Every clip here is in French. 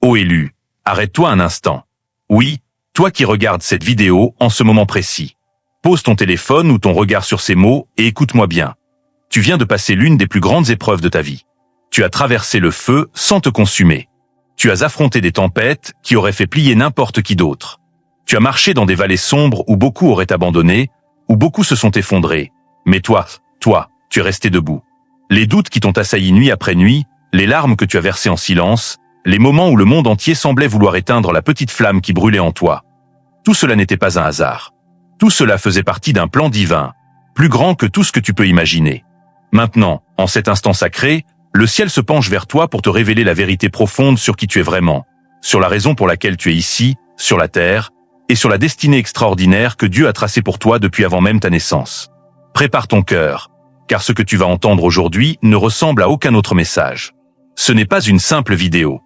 Ô élu, arrête-toi un instant. Oui, toi qui regardes cette vidéo en ce moment précis. Pose ton téléphone ou ton regard sur ces mots et écoute-moi bien. Tu viens de passer l'une des plus grandes épreuves de ta vie. Tu as traversé le feu sans te consumer. Tu as affronté des tempêtes qui auraient fait plier n'importe qui d'autre. Tu as marché dans des vallées sombres où beaucoup auraient abandonné, où beaucoup se sont effondrés. Mais toi, tu es resté debout. Les doutes qui t'ont assailli nuit après nuit, les larmes que tu as versées en silence, les moments où le monde entier semblait vouloir éteindre la petite flamme qui brûlait en toi. Tout cela n'était pas un hasard. Tout cela faisait partie d'un plan divin, plus grand que tout ce que tu peux imaginer. Maintenant, en cet instant sacré, le ciel se penche vers toi pour te révéler la vérité profonde sur qui tu es vraiment, sur la raison pour laquelle tu es ici, sur la terre, et sur la destinée extraordinaire que Dieu a tracée pour toi depuis avant même ta naissance. Prépare ton cœur, car ce que tu vas entendre aujourd'hui ne ressemble à aucun autre message. Ce n'est pas une simple vidéo.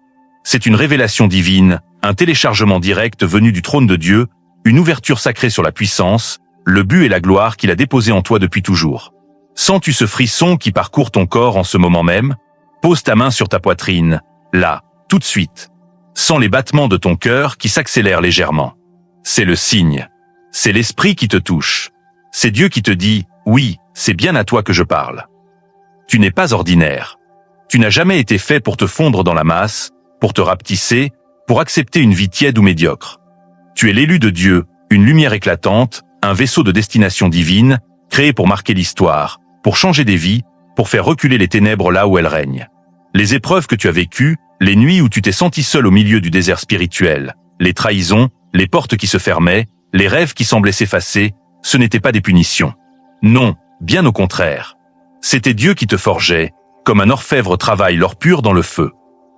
C'est une révélation divine, un téléchargement direct venu du trône de Dieu, une ouverture sacrée sur la puissance, le but et la gloire qu'il a déposé en toi depuis toujours. Sens-tu ce frisson qui parcourt ton corps en ce moment même? Pose ta main sur ta poitrine, là, tout de suite. Sens les battements de ton cœur qui s'accélèrent légèrement. C'est le signe. C'est l'esprit qui te touche. C'est Dieu qui te dit, oui, c'est bien à toi que je parle. Tu n'es pas ordinaire. Tu n'as jamais été fait pour te fondre dans la masse, pour te rapetisser, pour accepter une vie tiède ou médiocre. Tu es l'élu de Dieu, une lumière éclatante, un vaisseau de destination divine, créé pour marquer l'histoire, pour changer des vies, pour faire reculer les ténèbres là où elles règnent. Les épreuves que tu as vécues, les nuits où tu t'es senti seul au milieu du désert spirituel, les trahisons, les portes qui se fermaient, les rêves qui semblaient s'effacer, ce n'étaient pas des punitions. Non, bien au contraire. C'était Dieu qui te forgeait, comme un orfèvre travaille l'or pur dans le feu.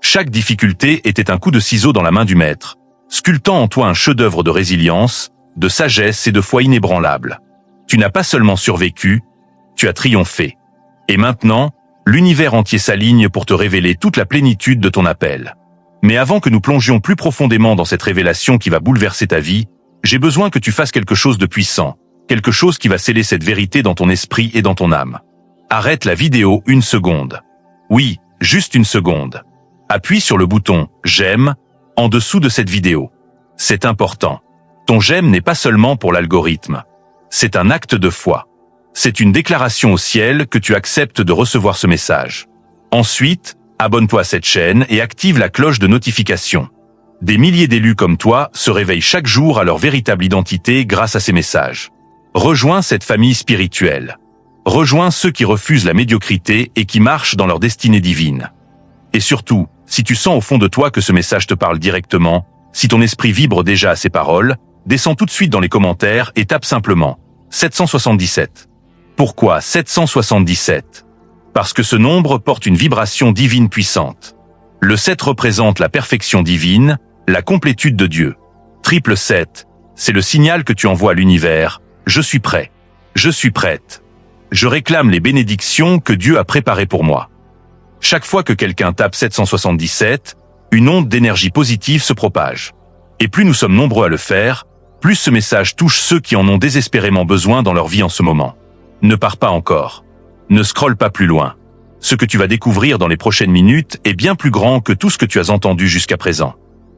Chaque difficulté était un coup de ciseau dans la main du maître, sculptant en toi un chef-d'œuvre de résilience, de sagesse et de foi inébranlable. Tu n'as pas seulement survécu, tu as triomphé. Et maintenant, l'univers entier s'aligne pour te révéler toute la plénitude de ton appel. Mais avant que nous plongions plus profondément dans cette révélation qui va bouleverser ta vie, j'ai besoin que tu fasses quelque chose de puissant, quelque chose qui va sceller cette vérité dans ton esprit et dans ton âme. Arrête la vidéo une seconde. Oui, juste une seconde. Appuie sur le bouton « J'aime » en dessous de cette vidéo. C'est important. Ton j'aime n'est pas seulement pour l'algorithme. C'est un acte de foi. C'est une déclaration au ciel que tu acceptes de recevoir ce message. Ensuite, abonne-toi à cette chaîne et active la cloche de notification. Des milliers d'élus comme toi se réveillent chaque jour à leur véritable identité grâce à ces messages. Rejoins cette famille spirituelle. Rejoins ceux qui refusent la médiocrité et qui marchent dans leur destinée divine. Et surtout, si tu sens au fond de toi que ce message te parle directement, si ton esprit vibre déjà à ces paroles, descends tout de suite dans les commentaires et tape simplement 777. Pourquoi 777? Parce que ce nombre porte une vibration divine puissante. Le 7 représente la perfection divine, la complétude de Dieu. 777, c'est le signal que tu envoies à l'univers. Je suis prêt. Je suis prête. Je réclame les bénédictions que Dieu a préparées pour moi. Chaque fois que quelqu'un tape 777, une onde d'énergie positive se propage. Et plus nous sommes nombreux à le faire, plus ce message touche ceux qui en ont désespérément besoin dans leur vie en ce moment. Ne pars pas encore. Ne scrolle pas plus loin. Ce que tu vas découvrir dans les prochaines minutes est bien plus grand que tout ce que tu as entendu jusqu'à présent.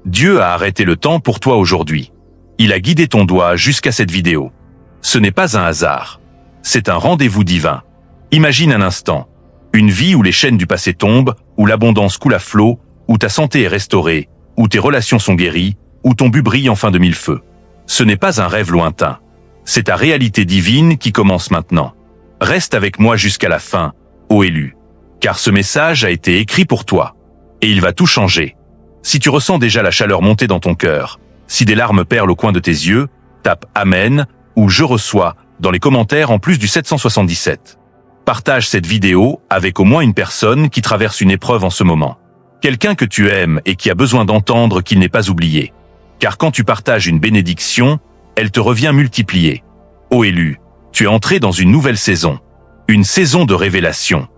Dieu a arrêté le temps pour toi aujourd'hui. Il a guidé ton doigt jusqu'à cette vidéo. Ce n'est pas un hasard. C'est un rendez-vous divin. Imagine un instant. Une vie où les chaînes du passé tombent, où l'abondance coule à flot, où ta santé est restaurée, où tes relations sont guéries, où ton but brille enfin de mille feux. Ce n'est pas un rêve lointain. C'est ta réalité divine qui commence maintenant. Reste avec moi jusqu'à la fin, ô élu. Car ce message a été écrit pour toi. Et il va tout changer. Si tu ressens déjà la chaleur monter dans ton cœur, si des larmes perlent au coin de tes yeux, tape « Amen » ou « Je reçois » dans les commentaires en plus du 777. Partage cette vidéo avec au moins une personne qui traverse une épreuve en ce moment. Quelqu'un que tu aimes et qui a besoin d'entendre qu'il n'est pas oublié. Car quand tu partages une bénédiction, elle te revient multipliée. Ô élu, tu es entré dans une nouvelle saison. Une saison de révélation.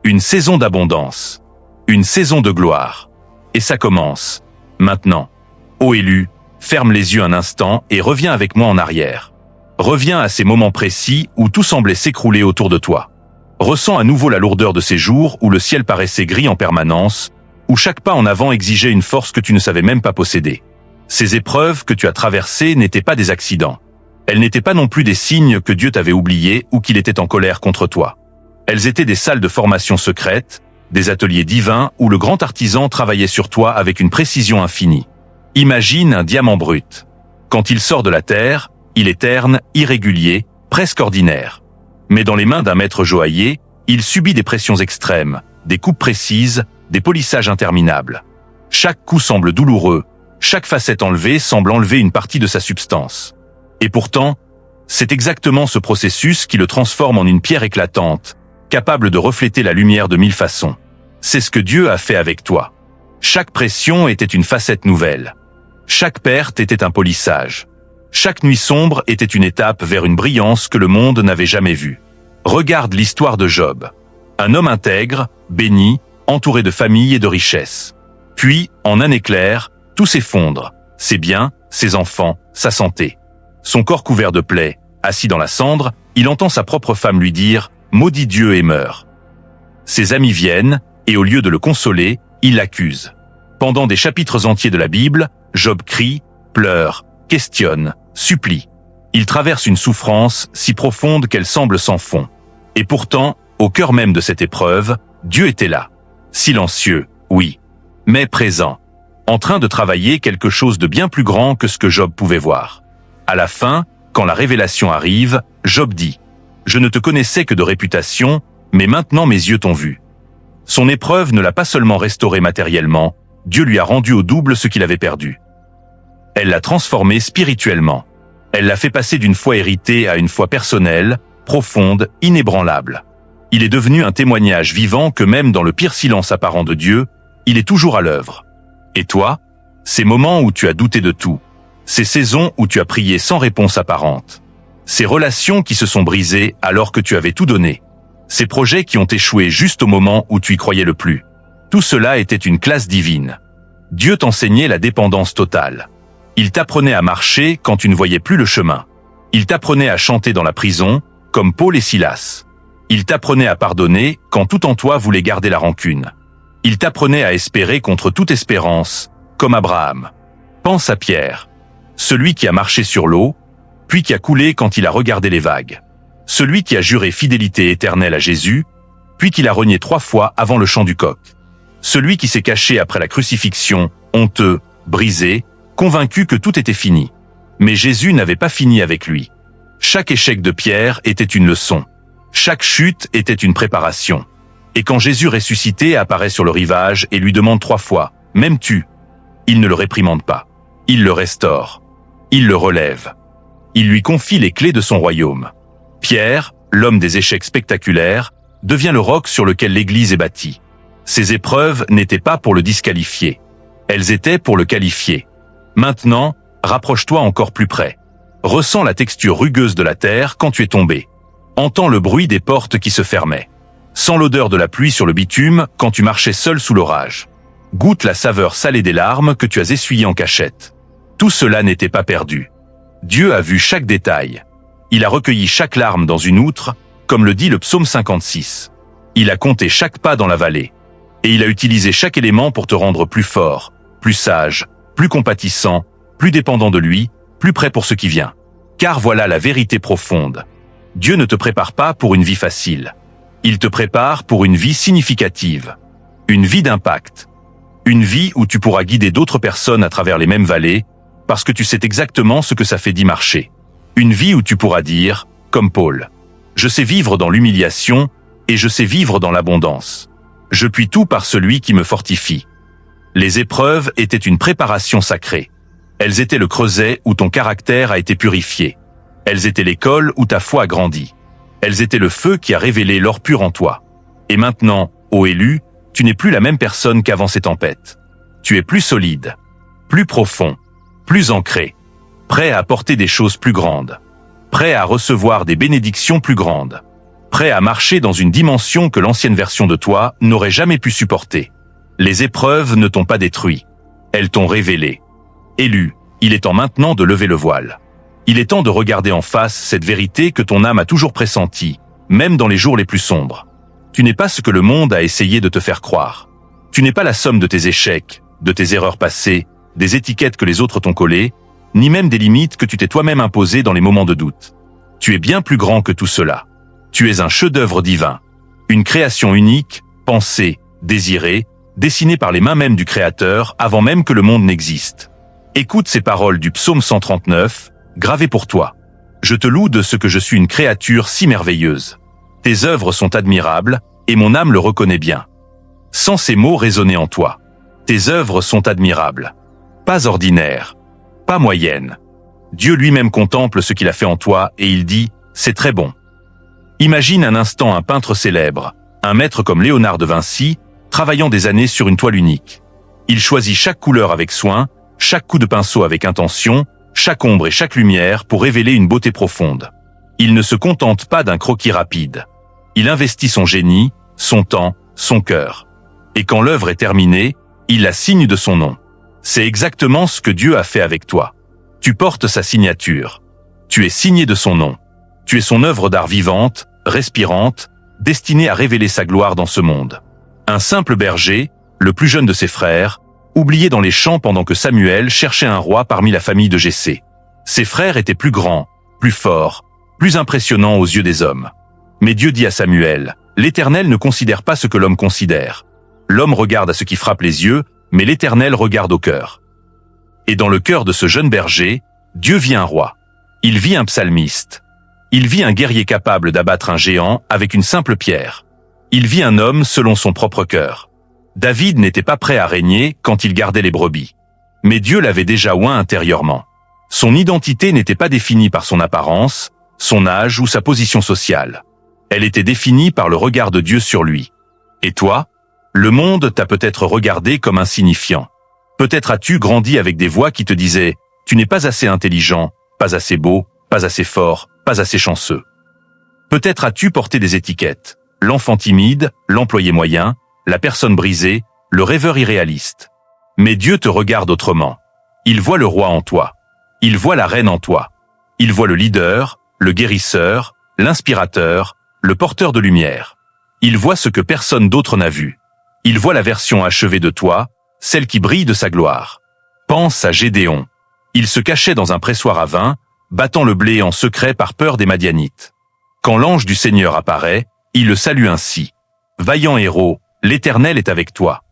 Une saison d'abondance. Une saison de gloire. Et ça commence. Maintenant. Ô élu, ferme les yeux un instant et reviens avec moi en arrière. Reviens à ces moments précis où tout semblait s'écrouler autour de toi. Ressens à nouveau la lourdeur de ces jours où le ciel paraissait gris en permanence, où chaque pas en avant exigeait une force que tu ne savais même pas posséder. Ces épreuves que tu as traversées n'étaient pas des accidents. Elles n'étaient pas non plus des signes que Dieu t'avait oublié ou qu'il était en colère contre toi. Elles étaient des salles de formation secrètes, des ateliers divins où le grand artisan travaillait sur toi avec une précision infinie. Imagine un diamant brut. Quand il sort de la terre, il est terne, irrégulier, presque ordinaire. Mais dans les mains d'un maître joaillier, il subit des pressions extrêmes, des coupes précises, des polissages interminables. Chaque coup semble douloureux, chaque facette enlevée semble enlever une partie de sa substance. Et pourtant, c'est exactement ce processus qui le transforme en une pierre éclatante, capable de refléter la lumière de mille façons. C'est ce que Dieu a fait avec toi. Chaque pression était une facette nouvelle. Chaque perte était un polissage. Chaque nuit sombre était une étape vers une brillance que le monde n'avait jamais vue. Regarde l'histoire de Job. Un homme intègre, béni, entouré de famille et de richesses. Puis, en un éclair, tout s'effondre. Ses biens, ses enfants, sa santé. Son corps couvert de plaies, assis dans la cendre, il entend sa propre femme lui dire « Maudit Dieu et meurt ». Ses amis viennent, et au lieu de le consoler, ils l'accusent. Pendant des chapitres entiers de la Bible, Job crie, pleure, questionne, supplie. Il traverse une souffrance si profonde qu'elle semble sans fond. Et pourtant, au cœur même de cette épreuve, Dieu était là. Silencieux, oui, mais présent. En train de travailler quelque chose de bien plus grand que ce que Job pouvait voir. À la fin, quand la révélation arrive, Job dit « Je ne te connaissais que de réputation, mais maintenant mes yeux t'ont vu ». Son épreuve ne l'a pas seulement restauré matériellement, Dieu lui a rendu au double ce qu'il avait perdu. Elle l'a transformé spirituellement. Elle l'a fait passer d'une foi héritée à une foi personnelle, profonde, inébranlable. Il est devenu un témoignage vivant que même dans le pire silence apparent de Dieu, il est toujours à l'œuvre. Et toi, ces moments où tu as douté de tout, ces saisons où tu as prié sans réponse apparente, ces relations qui se sont brisées alors que tu avais tout donné, ces projets qui ont échoué juste au moment où tu y croyais le plus, tout cela était une classe divine. Dieu t'enseignait la dépendance totale. Il t'apprenait à marcher quand tu ne voyais plus le chemin. Il t'apprenait à chanter dans la prison, comme Paul et Silas. Il t'apprenait à pardonner quand tout en toi voulait garder la rancune. Il t'apprenait à espérer contre toute espérance, comme Abraham. Pense à Pierre, celui qui a marché sur l'eau, puis qui a coulé quand il a regardé les vagues. Celui qui a juré fidélité éternelle à Jésus, puis qui l'a renié 3 fois avant le chant du coq. Celui qui s'est caché après la crucifixion, honteux, brisé, convaincu que tout était fini. Mais Jésus n'avait pas fini avec lui. Chaque échec de Pierre était une leçon. Chaque chute était une préparation. Et quand Jésus ressuscité apparaît sur le rivage et lui demande 3 fois « M'aimes-tu ?» il ne le réprimande pas. Il le restaure. Il le relève. Il lui confie les clés de son royaume. Pierre, l'homme des échecs spectaculaires, devient le roc sur lequel l'Église est bâtie. Ces épreuves n'étaient pas pour le disqualifier. Elles étaient pour le qualifier. Maintenant, rapproche-toi encore plus près. Ressens la texture rugueuse de la terre quand tu es tombé. Entends le bruit des portes qui se fermaient. Sens l'odeur de la pluie sur le bitume quand tu marchais seul sous l'orage. Goûte la saveur salée des larmes que tu as essuyées en cachette. Tout cela n'était pas perdu. Dieu a vu chaque détail. Il a recueilli chaque larme dans une outre, comme le dit le psaume 56. Il a compté chaque pas dans la vallée. Et il a utilisé chaque élément pour te rendre plus fort, plus sage, plus compatissant, plus dépendant de lui, plus prêt pour ce qui vient. Car voilà la vérité profonde. Dieu ne te prépare pas pour une vie facile. Il te prépare pour une vie significative. Une vie d'impact. Une vie où tu pourras guider d'autres personnes à travers les mêmes vallées, parce que tu sais exactement ce que ça fait d'y marcher. Une vie où tu pourras dire, comme Paul, « Je sais vivre dans l'humiliation et je sais vivre dans l'abondance. Je puis tout par celui qui me fortifie. » Les épreuves étaient une préparation sacrée. Elles étaient le creuset où ton caractère a été purifié. Elles étaient l'école où ta foi a grandi. Elles étaient le feu qui a révélé l'or pur en toi. Et maintenant, ô élu, tu n'es plus la même personne qu'avant ces tempêtes. Tu es plus solide, plus profond, plus ancré, prêt à apporter des choses plus grandes, prêt à recevoir des bénédictions plus grandes, prêt à marcher dans une dimension que l'ancienne version de toi n'aurait jamais pu supporter. Les épreuves ne t'ont pas détruit, elles t'ont révélé. Élu, il est temps maintenant de lever le voile. Il est temps de regarder en face cette vérité que ton âme a toujours pressentie, même dans les jours les plus sombres. Tu n'es pas ce que le monde a essayé de te faire croire. Tu n'es pas la somme de tes échecs, de tes erreurs passées, des étiquettes que les autres t'ont collées, ni même des limites que tu t'es toi-même imposées dans les moments de doute. Tu es bien plus grand que tout cela. Tu es un chef-d'œuvre divin, une création unique, pensée, désirée, dessinée par les mains mêmes du Créateur avant même que le monde n'existe. Écoute ces paroles du psaume 139, gravées pour toi. Je te loue de ce que je suis une créature si merveilleuse. Tes œuvres sont admirables, et mon âme le reconnaît bien. Sans ces mots résonner en toi. Tes œuvres sont admirables. Pas ordinaires. Pas moyennes. Dieu lui-même contemple ce qu'il a fait en toi et il dit « c'est très bon ». Imagine un instant un peintre célèbre, un maître comme Léonard de Vinci, travaillant des années sur une toile unique. Il choisit chaque couleur avec soin, chaque coup de pinceau avec intention, chaque ombre et chaque lumière pour révéler une beauté profonde. Il ne se contente pas d'un croquis rapide. Il investit son génie, son temps, son cœur. Et quand l'œuvre est terminée, il la signe de son nom. C'est exactement ce que Dieu a fait avec toi. Tu portes sa signature. Tu es signé de son nom. Tu es son œuvre d'art vivante, respirante, destinée à révéler sa gloire dans ce monde. Un simple berger, le plus jeune de ses frères, oublié dans les champs pendant que Samuel cherchait un roi parmi la famille de Jessé. Ses frères étaient plus grands, plus forts, plus impressionnants aux yeux des hommes. Mais Dieu dit à Samuel, « L'Éternel ne considère pas ce que l'homme considère. L'homme regarde à ce qui frappe les yeux, mais l'Éternel regarde au cœur. » Et dans le cœur de ce jeune berger, Dieu vit un roi. Il vit un psalmiste. Il vit un guerrier capable d'abattre un géant avec une simple pierre. Il vit un homme selon son propre cœur. David n'était pas prêt à régner quand il gardait les brebis. Mais Dieu l'avait déjà oint intérieurement. Son identité n'était pas définie par son apparence, son âge ou sa position sociale. Elle était définie par le regard de Dieu sur lui. Et toi? Le monde t'a peut-être regardé comme insignifiant. Peut-être as-tu grandi avec des voix qui te disaient « Tu n'es pas assez intelligent, pas assez beau, pas assez fort, pas assez chanceux ». Peut-être as-tu porté des étiquettes. L'enfant timide, l'employé moyen, la personne brisée, le rêveur irréaliste. Mais Dieu te regarde autrement. Il voit le roi en toi. Il voit la reine en toi. Il voit le leader, le guérisseur, l'inspirateur, le porteur de lumière. Il voit ce que personne d'autre n'a vu. Il voit la version achevée de toi, celle qui brille de sa gloire. Pense à Gédéon. Il se cachait dans un pressoir à vin, battant le blé en secret par peur des Madianites. Quand l'ange du Seigneur apparaît, il le salue ainsi. « Vaillant héros, l'Éternel est avec toi. »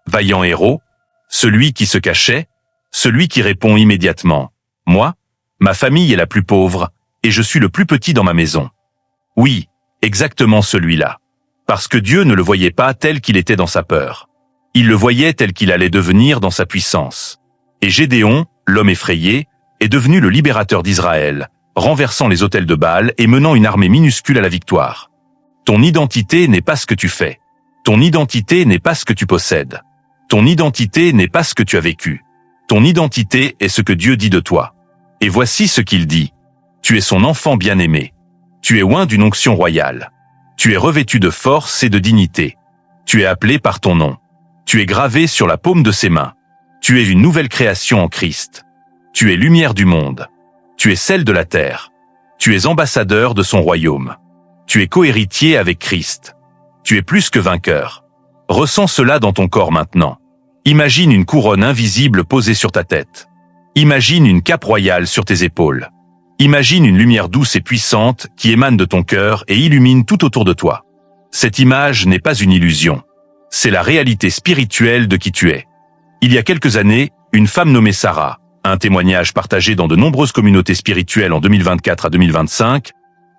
Vaillant héros, celui qui se cachait, celui qui répond immédiatement. « Moi, ma famille est la plus pauvre, et je suis le plus petit dans ma maison. » Oui, exactement celui-là. Parce que Dieu ne le voyait pas tel qu'il était dans sa peur. Il le voyait tel qu'il allait devenir dans sa puissance. Et Gédéon, l'homme effrayé, est devenu le libérateur d'Israël, renversant les autels de Baal et menant une armée minuscule à la victoire. Ton identité n'est pas ce que tu fais. Ton identité n'est pas ce que tu possèdes. Ton identité n'est pas ce que tu as vécu. Ton identité est ce que Dieu dit de toi. Et voici ce qu'il dit. Tu es son enfant bien-aimé. Tu es oint d'une onction royale. Tu es revêtu de force et de dignité. Tu es appelé par ton nom. Tu es gravé sur la paume de ses mains. Tu es une nouvelle création en Christ. Tu es lumière du monde. Tu es sel de la terre. Tu es ambassadeur de son royaume. Tu es cohéritier avec Christ. Tu es plus que vainqueur. Ressens cela dans ton corps maintenant. Imagine une couronne invisible posée sur ta tête. Imagine une cape royale sur tes épaules. Imagine une lumière douce et puissante qui émane de ton cœur et illumine tout autour de toi. Cette image n'est pas une illusion. C'est la réalité spirituelle de qui tu es. Il y a quelques années, une femme nommée Sarah, un témoignage partagé dans de nombreuses communautés spirituelles en 2024 à 2025,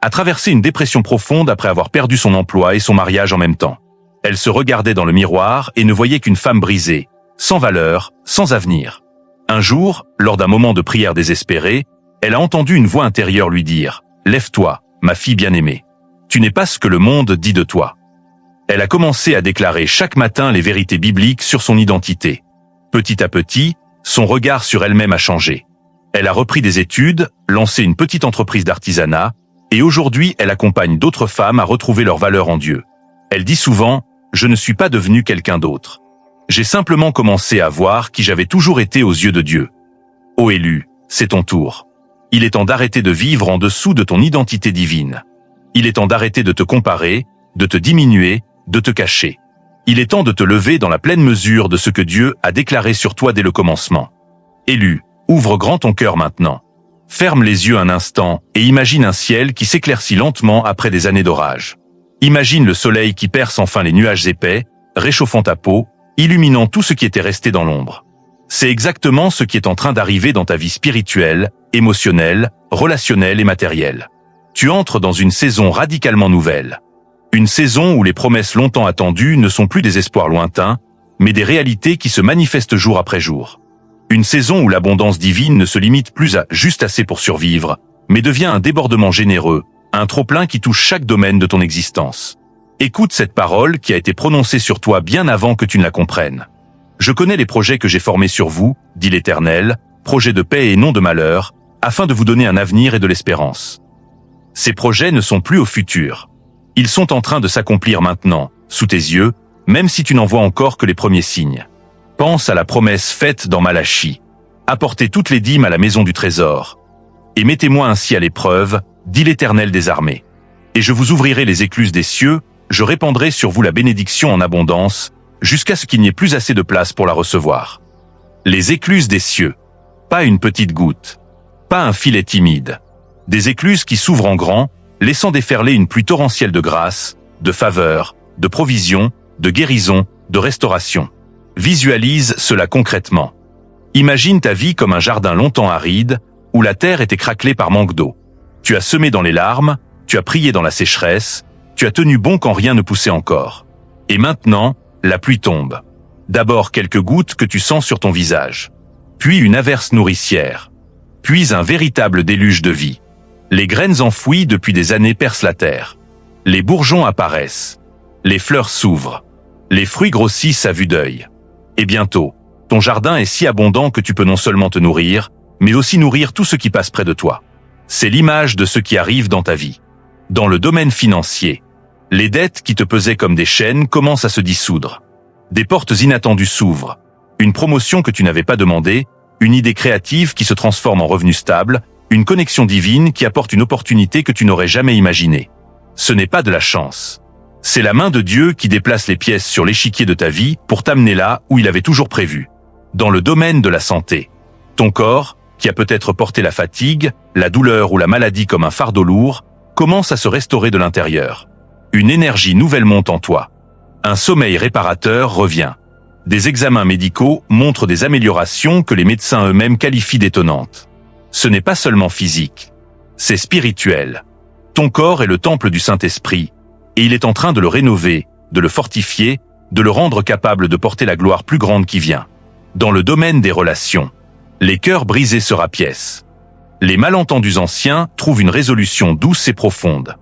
a traversé une dépression profonde après avoir perdu son emploi et son mariage en même temps. Elle se regardait dans le miroir et ne voyait qu'une femme brisée, sans valeur, sans avenir. Un jour, lors d'un moment de prière désespérée, elle a entendu une voix intérieure lui dire « Lève-toi, ma fille bien-aimée. Tu n'es pas ce que le monde dit de toi. » Elle a commencé à déclarer chaque matin les vérités bibliques sur son identité. Petit à petit, son regard sur elle-même a changé. Elle a repris des études, lancé une petite entreprise d'artisanat, et aujourd'hui elle accompagne d'autres femmes à retrouver leur valeur en Dieu. Elle dit souvent « Je ne suis pas devenu quelqu'un d'autre. J'ai simplement commencé à voir qui j'avais toujours été aux yeux de Dieu. » Ô élu, c'est ton tour. Il est temps d'arrêter de vivre en dessous de ton identité divine. Il est temps d'arrêter de te comparer, de te diminuer, de te cacher. Il est temps de te lever dans la pleine mesure de ce que Dieu a déclaré sur toi dès le commencement. Élu, ouvre grand ton cœur maintenant. Ferme les yeux un instant et imagine un ciel qui s'éclaircit lentement après des années d'orage. Imagine le soleil qui perce enfin les nuages épais, réchauffant ta peau, illuminant tout ce qui était resté dans l'ombre. C'est exactement ce qui est en train d'arriver dans ta vie spirituelle, émotionnelle, relationnelle et matérielle. Tu entres dans une saison radicalement nouvelle. Une saison où les promesses longtemps attendues ne sont plus des espoirs lointains, mais des réalités qui se manifestent jour après jour. Une saison où l'abondance divine ne se limite plus à juste assez pour survivre, mais devient un débordement généreux, un trop-plein qui touche chaque domaine de ton existence. Écoute cette parole qui a été prononcée sur toi bien avant que tu ne la comprennes. Je connais les projets que j'ai formés sur vous, dit l'Éternel, projets de paix et non de malheur, afin de vous donner un avenir et de l'espérance. Ces projets ne sont plus au futur. Ils sont en train de s'accomplir maintenant, sous tes yeux, même si tu n'en vois encore que les premiers signes. Pense à la promesse faite dans Malachie. Apportez toutes les dîmes à la maison du trésor. Et mettez-moi ainsi à l'épreuve, dit l'Éternel des armées. Et je vous ouvrirai les écluses des cieux, je répandrai sur vous la bénédiction en abondance, jusqu'à ce qu'il n'y ait plus assez de place pour la recevoir. Les écluses des cieux. Pas une petite goutte. Pas un filet timide. Des écluses qui s'ouvrent en grand, laissant déferler une pluie torrentielle de grâce, de faveur, de provision, de guérison, de restauration. Visualise cela concrètement. Imagine ta vie comme un jardin longtemps aride, où la terre était craquelée par manque d'eau. Tu as semé dans les larmes, tu as prié dans la sécheresse, tu as tenu bon quand rien ne poussait encore. Et maintenant, la pluie tombe. D'abord quelques gouttes que tu sens sur ton visage. Puis une averse nourricière. Puis un véritable déluge de vie. Les graines enfouies depuis des années percent la terre. Les bourgeons apparaissent. Les fleurs s'ouvrent. Les fruits grossissent à vue d'œil. Et bientôt, ton jardin est si abondant que tu peux non seulement te nourrir, mais aussi nourrir tout ce qui passe près de toi. C'est l'image de ce qui arrive dans ta vie. Dans le domaine financier, les dettes qui te pesaient comme des chaînes commencent à se dissoudre. Des portes inattendues s'ouvrent. Une promotion que tu n'avais pas demandée, une idée créative qui se transforme en revenu stable, une connexion divine qui apporte une opportunité que tu n'aurais jamais imaginée. Ce n'est pas de la chance. C'est la main de Dieu qui déplace les pièces sur l'échiquier de ta vie pour t'amener là où il avait toujours prévu. Dans le domaine de la santé. Ton corps, qui a peut-être porté la fatigue, la douleur ou la maladie comme un fardeau lourd, commence à se restaurer de l'intérieur. Une énergie nouvelle monte en toi. Un sommeil réparateur revient. Des examens médicaux montrent des améliorations que les médecins eux-mêmes qualifient d'étonnantes. Ce n'est pas seulement physique, c'est spirituel. Ton corps est le temple du Saint-Esprit, et il est en train de le rénover, de le fortifier, de le rendre capable de porter la gloire plus grande qui vient. Dans le domaine des relations, les cœurs brisés se rapiècent. Les malentendus anciens trouvent une résolution douce et profonde.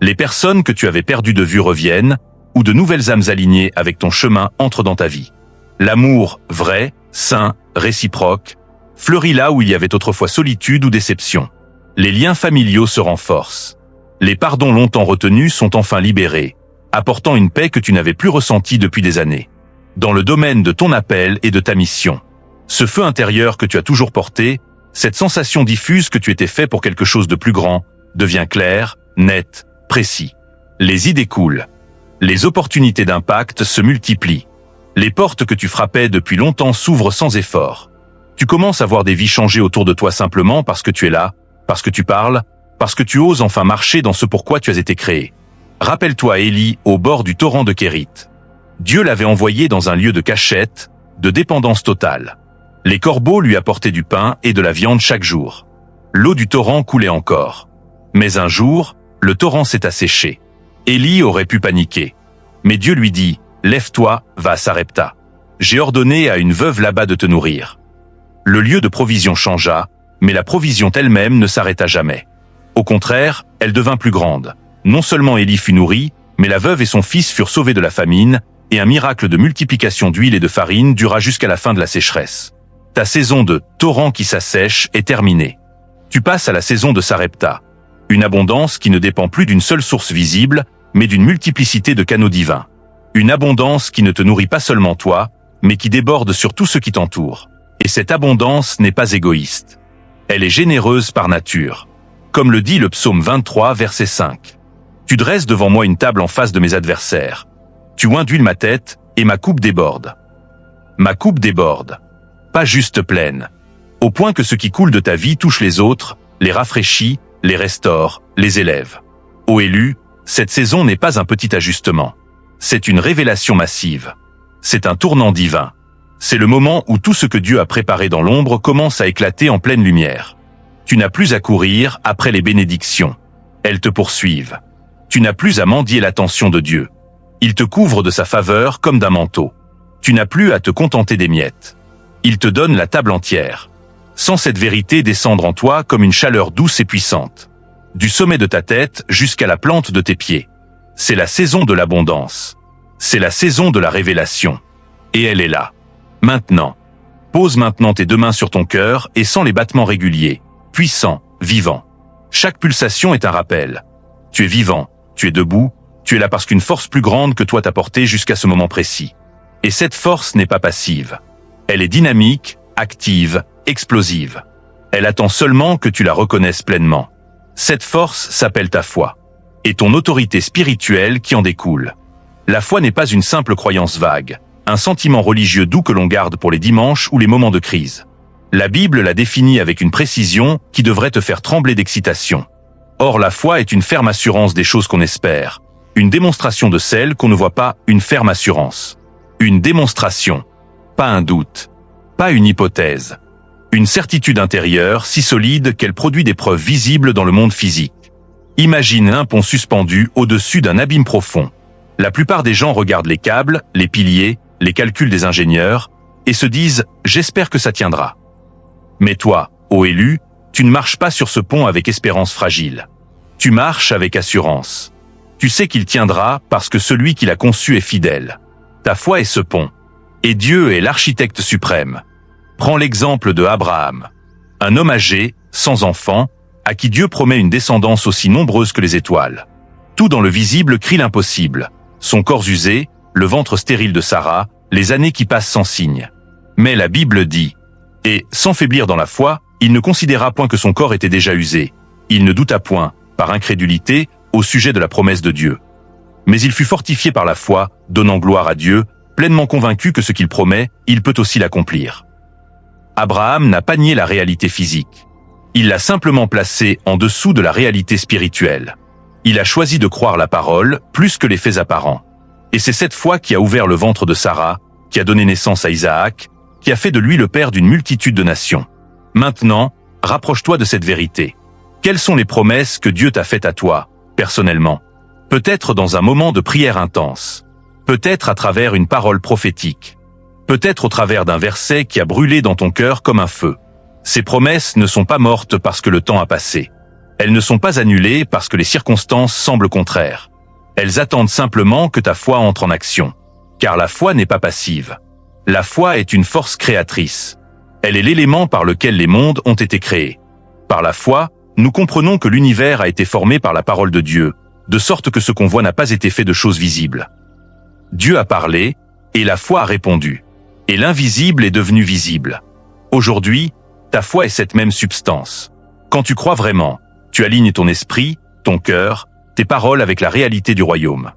Les personnes que tu avais perdues de vue reviennent, ou de nouvelles âmes alignées avec ton chemin entrent dans ta vie. L'amour vrai, sain, réciproque, fleurit là où il y avait autrefois solitude ou déception. Les liens familiaux se renforcent. Les pardons longtemps retenus sont enfin libérés, apportant une paix que tu n'avais plus ressentie depuis des années. Dans le domaine de ton appel et de ta mission, ce feu intérieur que tu as toujours porté, cette sensation diffuse que tu étais fait pour quelque chose de plus grand, devient clair, net, précis. Les idées coulent. Les opportunités d'impact se multiplient. Les portes que tu frappais depuis longtemps s'ouvrent sans effort. Tu commences à voir des vies changer autour de toi simplement parce que tu es là, parce que tu parles, parce que tu oses enfin marcher dans ce pourquoi tu as été créé. Rappelle-toi Élie au bord du torrent de Kérit. Dieu l'avait envoyé dans un lieu de cachette, de dépendance totale. Les corbeaux lui apportaient du pain et de la viande chaque jour. L'eau du torrent coulait encore. Mais un jour, le torrent s'est asséché. Élie aurait pu paniquer. Mais Dieu lui dit, « Lève-toi, va à Sarepta. J'ai ordonné à une veuve là-bas de te nourrir. » Le lieu de provision changea, mais la provision elle-même ne s'arrêta jamais. Au contraire, elle devint plus grande. Non seulement Élie fut nourri, mais la veuve et son fils furent sauvés de la famine, et un miracle de multiplication d'huile et de farine dura jusqu'à la fin de la sécheresse. Ta saison de « torrent qui s'assèche » est terminée. Tu passes à la saison de Sarepta. Une abondance qui ne dépend plus d'une seule source visible, mais d'une multiplicité de canaux divins. Une abondance qui ne te nourrit pas seulement toi, mais qui déborde sur tout ce qui t'entoure. Et cette abondance n'est pas égoïste. Elle est généreuse par nature. Comme le dit le psaume 23, verset 5. Tu dresses devant moi une table en face de mes adversaires. Tu oins d'huile ma tête, et ma coupe déborde. Ma coupe déborde. Pas juste pleine. Au point que ce qui coule de ta vie touche les autres, les rafraîchit, les restaure, les élève. Ô élu, cette saison n'est pas un petit ajustement. C'est une révélation massive. C'est un tournant divin. C'est le moment où tout ce que Dieu a préparé dans l'ombre commence à éclater en pleine lumière. Tu n'as plus à courir après les bénédictions. Elles te poursuivent. Tu n'as plus à mendier l'attention de Dieu. Il te couvre de sa faveur comme d'un manteau. Tu n'as plus à te contenter des miettes. Il te donne la table entière. Sens cette vérité descendre en toi comme une chaleur douce et puissante. Du sommet de ta tête jusqu'à la plante de tes pieds. C'est la saison de l'abondance. C'est la saison de la révélation. Et elle est là. Maintenant. Pose maintenant tes 2 mains sur ton cœur et sens les battements réguliers, puissants, vivants. Chaque pulsation est un rappel. Tu es vivant, tu es debout, tu es là parce qu'une force plus grande que toi t'a porté jusqu'à ce moment précis. Et cette force n'est pas passive. Elle est dynamique, active, explosive. Elle attend seulement que tu la reconnaisses pleinement. Cette force s'appelle ta foi. Et ton autorité spirituelle qui en découle. La foi n'est pas une simple croyance vague, un sentiment religieux doux que l'on garde pour les dimanches ou les moments de crise. La Bible la définit avec une précision qui devrait te faire trembler d'excitation. Or la foi est une ferme assurance des choses qu'on espère, une démonstration de celles qu'on ne voit pas, une ferme assurance. Une démonstration, pas un doute, pas une hypothèse. Une certitude intérieure si solide qu'elle produit des preuves visibles dans le monde physique. Imagine un pont suspendu au-dessus d'un abîme profond. La plupart des gens regardent les câbles, les piliers, les calculs des ingénieurs, et se disent « j'espère que ça tiendra ». Mais toi, ô élu, tu ne marches pas sur ce pont avec espérance fragile. Tu marches avec assurance. Tu sais qu'il tiendra parce que celui qui l'a conçu est fidèle. Ta foi est ce pont. Et Dieu est l'architecte suprême. Prends l'exemple de Abraham. Un homme âgé, sans enfant, à qui Dieu promet une descendance aussi nombreuse que les étoiles. Tout dans le visible crie l'impossible. Son corps usé, le ventre stérile de Sarah, les années qui passent sans signe. Mais la Bible dit, et, sans faiblir dans la foi, il ne considéra point que son corps était déjà usé. Il ne douta point, par incrédulité, au sujet de la promesse de Dieu. Mais il fut fortifié par la foi, donnant gloire à Dieu, pleinement convaincu que ce qu'il promet, il peut aussi l'accomplir. Abraham n'a pas nié la réalité physique. Il l'a simplement placée en dessous de la réalité spirituelle. Il a choisi de croire la parole plus que les faits apparents. Et c'est cette foi qui a ouvert le ventre de Sarah, qui a donné naissance à Isaac, qui a fait de lui le père d'une multitude de nations. Maintenant, rapproche-toi de cette vérité. Quelles sont les promesses que Dieu t'a faites à toi, personnellement? Peut-être dans un moment de prière intense. Peut-être à travers une parole prophétique. Peut-être au travers d'un verset qui a brûlé dans ton cœur comme un feu. Ces promesses ne sont pas mortes parce que le temps a passé. Elles ne sont pas annulées parce que les circonstances semblent contraires. Elles attendent simplement que ta foi entre en action. Car la foi n'est pas passive. La foi est une force créatrice. Elle est l'élément par lequel les mondes ont été créés. Par la foi, nous comprenons que l'univers a été formé par la parole de Dieu, de sorte que ce qu'on voit n'a pas été fait de choses visibles. Dieu a parlé, et la foi a répondu. Et l'invisible est devenu visible. Aujourd'hui, ta foi est cette même substance. Quand tu crois vraiment, tu alignes ton esprit, ton cœur, tes paroles avec la réalité du royaume.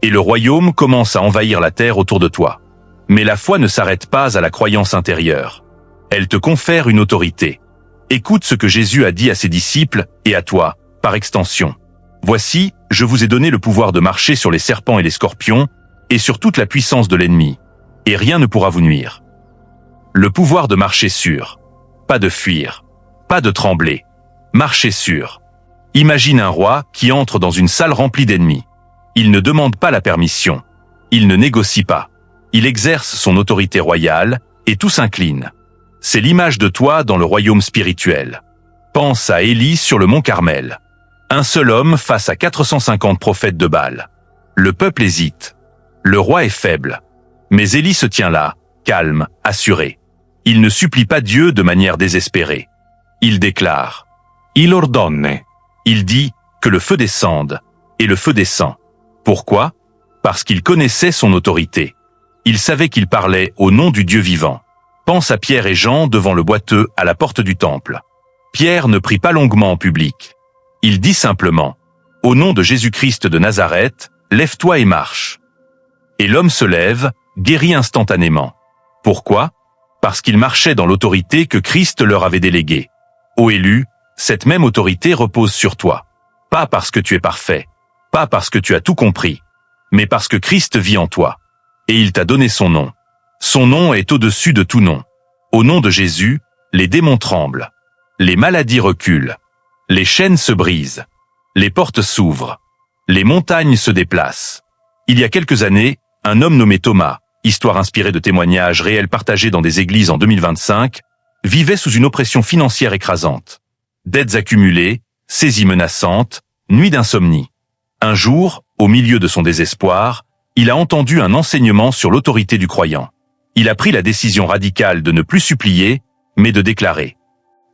Et le royaume commence à envahir la terre autour de toi. Mais la foi ne s'arrête pas à la croyance intérieure. Elle te confère une autorité. Écoute ce que Jésus a dit à ses disciples et à toi, par extension. Voici, je vous ai donné le pouvoir de marcher sur les serpents et les scorpions, et sur toute la puissance de l'ennemi, et rien ne pourra vous nuire. Le pouvoir de marcher sûr. Pas de fuir. Pas de trembler. Marcher sûr. Imagine un roi qui entre dans une salle remplie d'ennemis. Il ne demande pas la permission. Il ne négocie pas. Il exerce son autorité royale, et tout s'incline. C'est l'image de toi dans le royaume spirituel. Pense à Élie sur le mont Carmel. Un seul homme face à 450 prophètes de Baal. Le peuple hésite. Le roi est faible. Mais Élie se tient là, calme, assuré. Il ne supplie pas Dieu de manière désespérée. Il déclare. Il ordonne. Il dit que le feu descende, et le feu descend. Pourquoi? Parce qu'il connaissait son autorité. Il savait qu'il parlait au nom du Dieu vivant. Pense à Pierre et Jean devant le boiteux à la porte du temple. Pierre ne prie pas longuement en public. Il dit simplement, au nom de Jésus-Christ de Nazareth, lève-toi et marche. Et l'homme se lève, guéris instantanément. Pourquoi? Parce qu'ils marchaient dans l'autorité que Christ leur avait déléguée. Ô élu, cette même autorité repose sur toi. Pas parce que tu es parfait, pas parce que tu as tout compris, mais parce que Christ vit en toi. Et il t'a donné son nom. Son nom est au-dessus de tout nom. Au nom de Jésus, les démons tremblent. Les maladies reculent. Les chaînes se brisent. Les portes s'ouvrent. Les montagnes se déplacent. Il y a quelques années, un homme nommé Thomas, histoire inspirée de témoignages réels partagés dans des églises en 2025, vivait sous une oppression financière écrasante. Dettes accumulées, saisies menaçantes, nuits d'insomnie. Un jour, au milieu de son désespoir, il a entendu un enseignement sur l'autorité du croyant. Il a pris la décision radicale de ne plus supplier, mais de déclarer.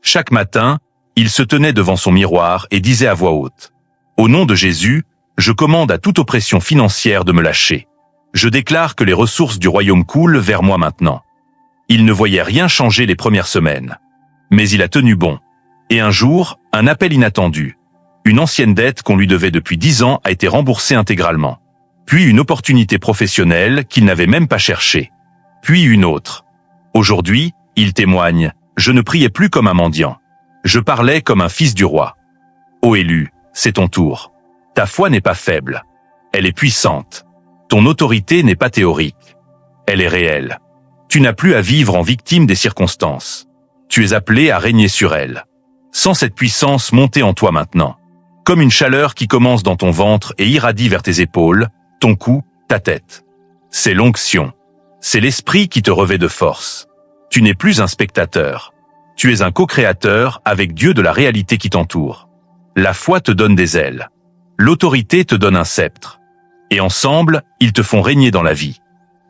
Chaque matin, il se tenait devant son miroir et disait à voix haute « Au nom de Jésus, je commande à toute oppression financière de me lâcher. Je déclare que les ressources du royaume coulent vers moi maintenant. » Il ne voyait rien changer les premières semaines. Mais il a tenu bon. Et un jour, un appel inattendu. Une ancienne dette qu'on lui devait depuis 10 ans a été remboursée intégralement. Puis une opportunité professionnelle qu'il n'avait même pas cherchée. Puis une autre. Aujourd'hui, il témoigne « Je ne priais plus comme un mendiant. Je parlais comme un fils du roi. » Ô élu, c'est ton tour. Ta foi n'est pas faible. Elle est puissante. Ton autorité n'est pas théorique. Elle est réelle. Tu n'as plus à vivre en victime des circonstances. Tu es appelé à régner sur elles. Sens cette puissance monter en toi maintenant. Comme une chaleur qui commence dans ton ventre et irradie vers tes épaules, ton cou, ta tête. C'est l'onction. C'est l'esprit qui te revêt de force. Tu n'es plus un spectateur. Tu es un co-créateur avec Dieu de la réalité qui t'entoure. La foi te donne des ailes. L'autorité te donne un sceptre. Et ensemble, ils te font régner dans la vie.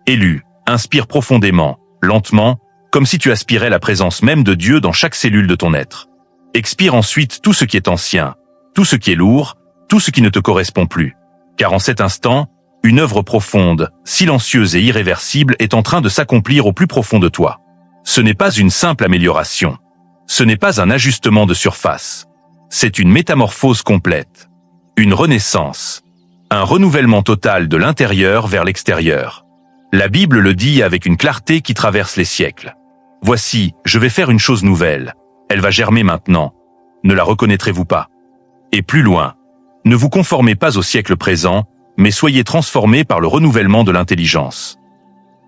Élu, inspire profondément, lentement, comme si tu aspirais la présence même de Dieu dans chaque cellule de ton être. Expire ensuite tout ce qui est ancien, tout ce qui est lourd, tout ce qui ne te correspond plus. Car en cet instant, une œuvre profonde, silencieuse et irréversible est en train de s'accomplir au plus profond de toi. Ce n'est pas une simple amélioration. Ce n'est pas un ajustement de surface. C'est une métamorphose complète. Une renaissance. Un renouvellement total de l'intérieur vers l'extérieur. La Bible le dit avec une clarté qui traverse les siècles. Voici, je vais faire une chose nouvelle. Elle va germer maintenant. Ne la reconnaîtrez-vous pas? Et plus loin. Ne vous conformez pas au siècle présent, mais soyez transformés par le renouvellement de l'intelligence.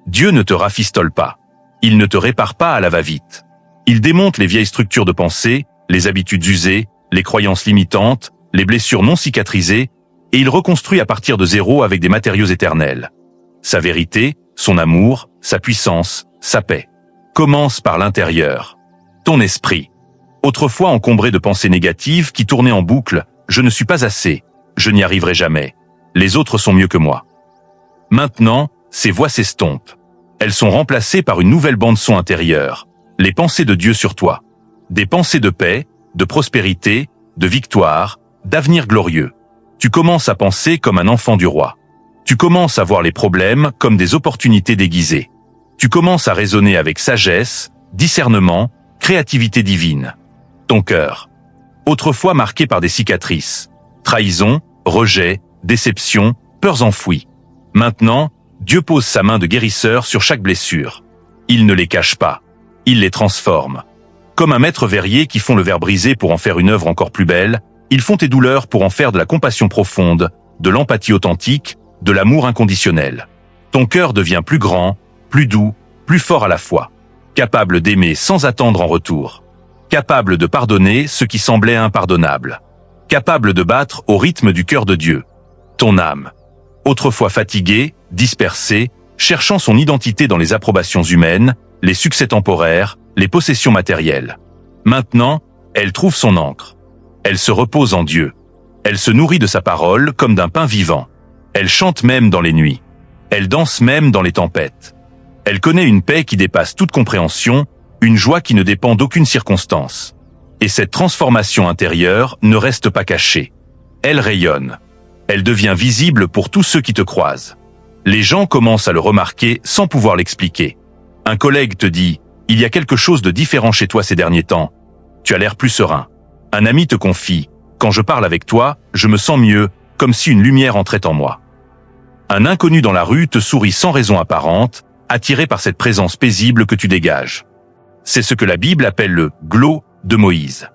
Dieu ne te rafistole pas. Il ne te répare pas à la va-vite. Il démonte les vieilles structures de pensée, les habitudes usées, les croyances limitantes, les blessures non cicatrisées, et il reconstruit à partir de zéro avec des matériaux éternels. Sa vérité, son amour, sa puissance, sa paix. Commence par l'intérieur. Ton esprit. Autrefois encombré de pensées négatives qui tournaient en boucle, je ne suis pas assez, je n'y arriverai jamais, les autres sont mieux que moi. Maintenant, ces voix s'estompent. Elles sont remplacées par une nouvelle bande-son intérieure, les pensées de Dieu sur toi. Des pensées de paix, de prospérité, de victoire, d'avenir glorieux. Tu commences à penser comme un enfant du roi. Tu commences à voir les problèmes comme des opportunités déguisées. Tu commences à raisonner avec sagesse, discernement, créativité divine. Ton cœur. Autrefois marqué par des cicatrices. Trahison, rejet, déception, peurs enfouies. Maintenant, Dieu pose sa main de guérisseur sur chaque blessure. Il ne les cache pas. Il les transforme. Comme un maître verrier qui fond le verre brisé pour en faire une œuvre encore plus belle, ils font tes douleurs pour en faire de la compassion profonde, de l'empathie authentique, de l'amour inconditionnel. Ton cœur devient plus grand, plus doux, plus fort à la fois. Capable d'aimer sans attendre en retour. Capable de pardonner ce qui semblait impardonnable. Capable de battre au rythme du cœur de Dieu. Ton âme. Autrefois fatiguée, dispersée, cherchant son identité dans les approbations humaines, les succès temporaires, les possessions matérielles. Maintenant, elle trouve son ancre. Elle se repose en Dieu. Elle se nourrit de sa parole comme d'un pain vivant. Elle chante même dans les nuits. Elle danse même dans les tempêtes. Elle connaît une paix qui dépasse toute compréhension, une joie qui ne dépend d'aucune circonstance. Et cette transformation intérieure ne reste pas cachée. Elle rayonne. Elle devient visible pour tous ceux qui te croisent. Les gens commencent à le remarquer sans pouvoir l'expliquer. Un collègue te dit « Il y a quelque chose de différent chez toi ces derniers temps. Tu as l'air plus serein. » Un ami te confie « Quand je parle avec toi, je me sens mieux, comme si une lumière entrait en moi. » Un inconnu dans la rue te sourit sans raison apparente, attiré par cette présence paisible que tu dégages. C'est ce que la Bible appelle le « glow » de Moïse.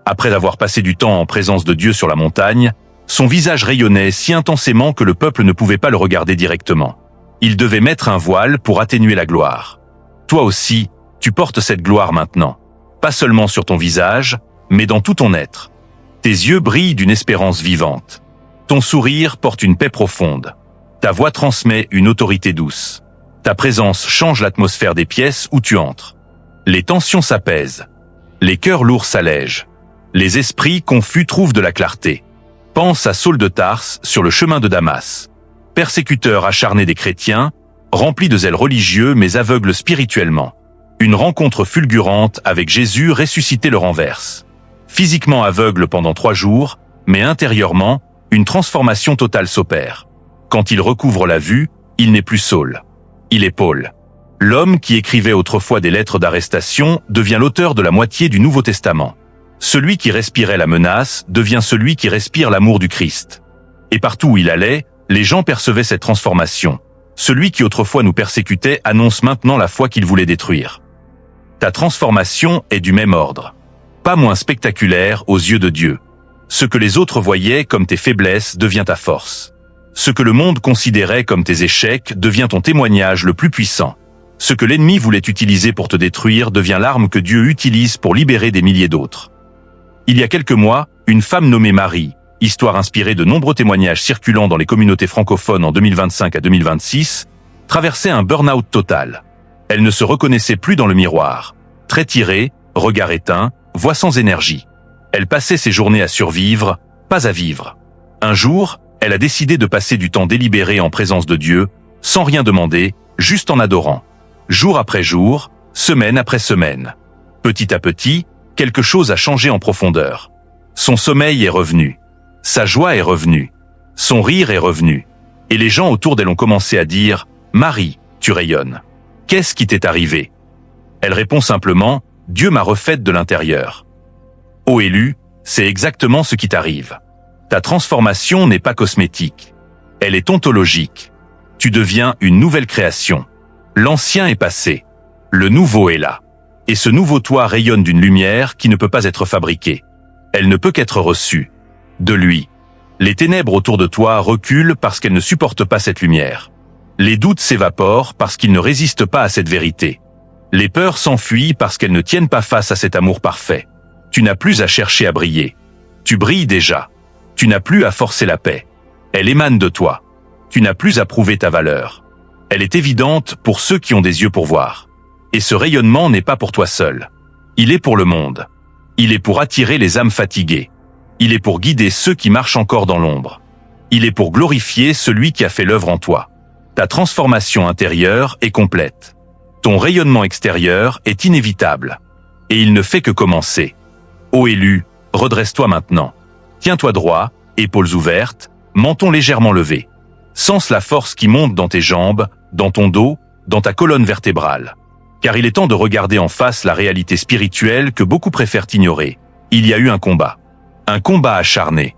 Après avoir passé du temps en présence de Dieu sur la montagne, son visage rayonnait si intensément que le peuple ne pouvait pas le regarder directement. Il devait mettre un voile pour atténuer la gloire. Toi aussi, tu portes cette gloire maintenant. Pas seulement sur ton visage, mais dans tout ton être. Tes yeux brillent d'une espérance vivante. Ton sourire porte une paix profonde. Ta voix transmet une autorité douce. Ta présence change l'atmosphère des pièces où tu entres. Les tensions s'apaisent. Les cœurs lourds s'allègent. Les esprits confus trouvent de la clarté. Pense à Saul de Tarse sur le chemin de Damas. Persécuteur acharné des chrétiens, rempli de zèle religieux mais aveugle spirituellement. Une rencontre fulgurante avec Jésus ressuscité le renverse. Physiquement aveugle pendant 3 jours, mais intérieurement, une transformation totale s'opère. Quand il recouvre la vue, il n'est plus Saul. Il est Paul. L'homme qui écrivait autrefois des lettres d'arrestation devient l'auteur de la moitié du Nouveau Testament. Celui qui respirait la menace devient celui qui respire l'amour du Christ. Et partout où il allait, les gens percevaient cette transformation. Celui qui autrefois nous persécutait annonce maintenant la foi qu'il voulait détruire. Ta transformation est du même ordre. Pas moins spectaculaire aux yeux de Dieu. Ce que les autres voyaient comme tes faiblesses devient ta force. Ce que le monde considérait comme tes échecs devient ton témoignage le plus puissant. Ce que l'ennemi voulait utiliser pour te détruire devient l'arme que Dieu utilise pour libérer des milliers d'autres. Il y a quelques mois, une femme nommée Marie, histoire inspirée de nombreux témoignages circulant dans les communautés francophones en 2025 à 2026, traversait un burn-out total. Elle ne se reconnaissait plus dans le miroir. Très tirée, regard éteint, voix sans énergie. Elle passait ses journées à survivre, pas à vivre. Un jour, elle a décidé de passer du temps délibéré en présence de Dieu, sans rien demander, juste en adorant. Jour après jour, semaine après semaine. Petit à petit, quelque chose a changé en profondeur. Son sommeil est revenu. Sa joie est revenue. Son rire est revenu. Et les gens autour d'elle ont commencé à dire « Marie, tu rayonnes. Qu'est-ce qui t'est arrivé ?» Elle répond simplement « Dieu m'a refaite de l'intérieur. » Ô élu, c'est exactement ce qui t'arrive. Ta transformation n'est pas cosmétique. Elle est ontologique. Tu deviens une nouvelle création. L'ancien est passé. Le nouveau est là. Et ce nouveau toi rayonne d'une lumière qui ne peut pas être fabriquée. Elle ne peut qu'être reçue. De lui. Les ténèbres autour de toi reculent parce qu'elles ne supportent pas cette lumière. Les doutes s'évaporent parce qu'ils ne résistent pas à cette vérité. Les peurs s'enfuient parce qu'elles ne tiennent pas face à cet amour parfait. Tu n'as plus à chercher à briller. Tu brilles déjà. Tu n'as plus à forcer la paix. Elle émane de toi. Tu n'as plus à prouver ta valeur. Elle est évidente pour ceux qui ont des yeux pour voir. Et ce rayonnement n'est pas pour toi seul. Il est pour le monde. Il est pour attirer les âmes fatiguées. Il est pour guider ceux qui marchent encore dans l'ombre. Il est pour glorifier celui qui a fait l'œuvre en toi. Ta transformation intérieure est complète. Ton rayonnement extérieur est inévitable. Et il ne fait que commencer. Ô élu, redresse-toi maintenant. Tiens-toi droit, épaules ouvertes, menton légèrement levé. Sens la force qui monte dans tes jambes, dans ton dos, dans ta colonne vertébrale. Car il est temps de regarder en face la réalité spirituelle que beaucoup préfèrent ignorer. Il y a eu un combat. Un combat acharné.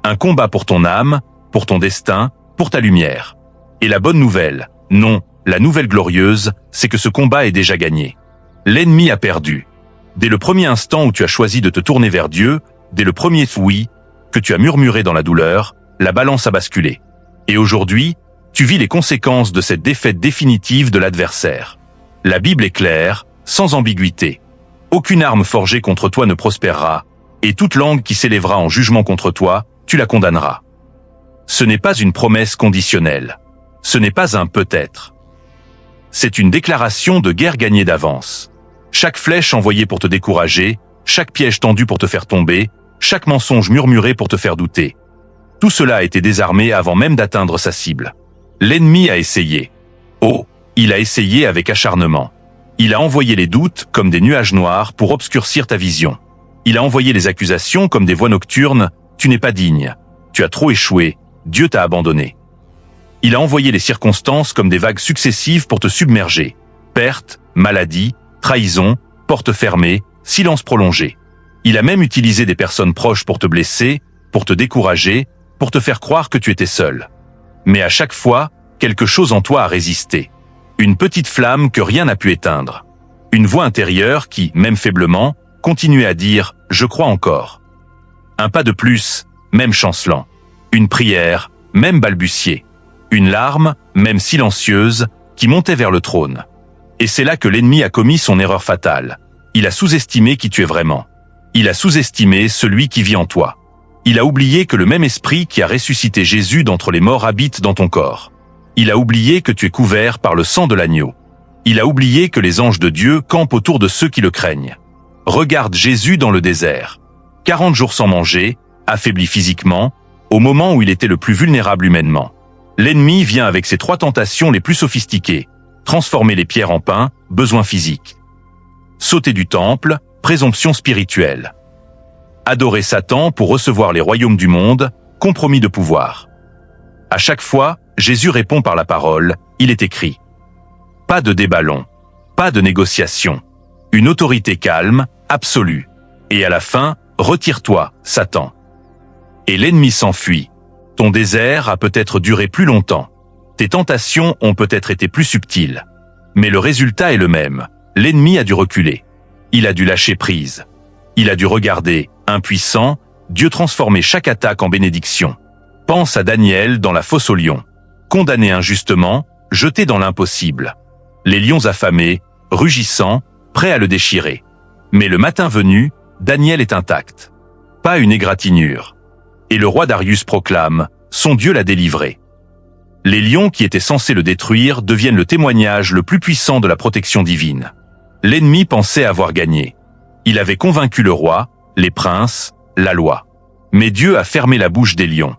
Un combat pour ton âme, pour ton destin, pour ta lumière. Et la bonne nouvelle, non, la nouvelle glorieuse, c'est que ce combat est déjà gagné. L'ennemi a perdu. Dès le premier instant où tu as choisi de te tourner vers Dieu, dès le premier oui, que tu as murmuré dans la douleur, la balance a basculé. Et aujourd'hui, tu vis les conséquences de cette défaite définitive de l'adversaire. La Bible est claire, sans ambiguïté. Aucune arme forgée contre toi ne prospérera, et toute langue qui s'élèvera en jugement contre toi, tu la condamneras. Ce n'est pas une promesse conditionnelle. Ce n'est pas un peut-être. C'est une déclaration de guerre gagnée d'avance. Chaque flèche envoyée pour te décourager, chaque piège tendu pour te faire tomber, chaque mensonge murmuré pour te faire douter. Tout cela a été désarmé avant même d'atteindre sa cible. L'ennemi a essayé. Oh, il a essayé avec acharnement. Il a envoyé les doutes comme des nuages noirs pour obscurcir ta vision. Il a envoyé les accusations comme des voix nocturnes. Tu n'es pas digne. Tu as trop échoué. Dieu t'a abandonné. Il a envoyé les circonstances comme des vagues successives pour te submerger. Perte, maladie, trahison, porte fermée, silence prolongé. Il a même utilisé des personnes proches pour te blesser, pour te décourager, pour te faire croire que tu étais seul. Mais à chaque fois, Quelque chose en toi a résisté. Une petite flamme que rien n'a pu éteindre. Une voix intérieure qui, même faiblement, continuait à dire « Je crois encore ». Un pas de plus, même chancelant. Une prière, même balbutiée. Une larme, même silencieuse, qui montait vers le trône. Et c'est là que l'ennemi a commis son erreur fatale. Il a sous-estimé qui tu es vraiment. Il a sous-estimé celui qui vit en toi. Il a oublié que le même esprit qui a ressuscité Jésus d'entre les morts habite dans ton corps. Il a oublié que tu es couvert par le sang de l'agneau. Il a oublié que les anges de Dieu campent autour de ceux qui le craignent. Regarde Jésus dans le désert. 40 jours sans manger, affaibli physiquement, au moment où il était le plus vulnérable humainement. L'ennemi vient avec ses 3 tentations les plus sophistiquées. Transformer les pierres en pain, besoin physique. Sauter du temple, présomption spirituelle. Adorer Satan pour recevoir les royaumes du monde, compromis de pouvoir. À chaque fois, Jésus répond par la parole, il est écrit. Pas de débat long, pas de négociation. Une autorité calme, absolue. Et à la fin, retire-toi, Satan. Et l'ennemi s'enfuit. Ton désert a peut-être duré plus longtemps. Tes tentations ont peut-être été plus subtiles. Mais le résultat est le même. L'ennemi a dû reculer. Il a dû lâcher prise. Il a dû regarder, impuissant, Dieu transformer chaque attaque en bénédiction. Pense à Daniel dans la fosse aux lions. Condamné injustement, jeté dans l'impossible. Les lions affamés, rugissants, prêts à le déchirer. Mais le matin venu, Daniel est intact. Pas une égratignure. Et le roi Darius proclame, son Dieu l'a délivré. Les lions qui étaient censés le détruire deviennent le témoignage le plus puissant de la protection divine. L'ennemi pensait avoir gagné. Il avait convaincu le roi, les princes, la loi. Mais Dieu a fermé la bouche des lions.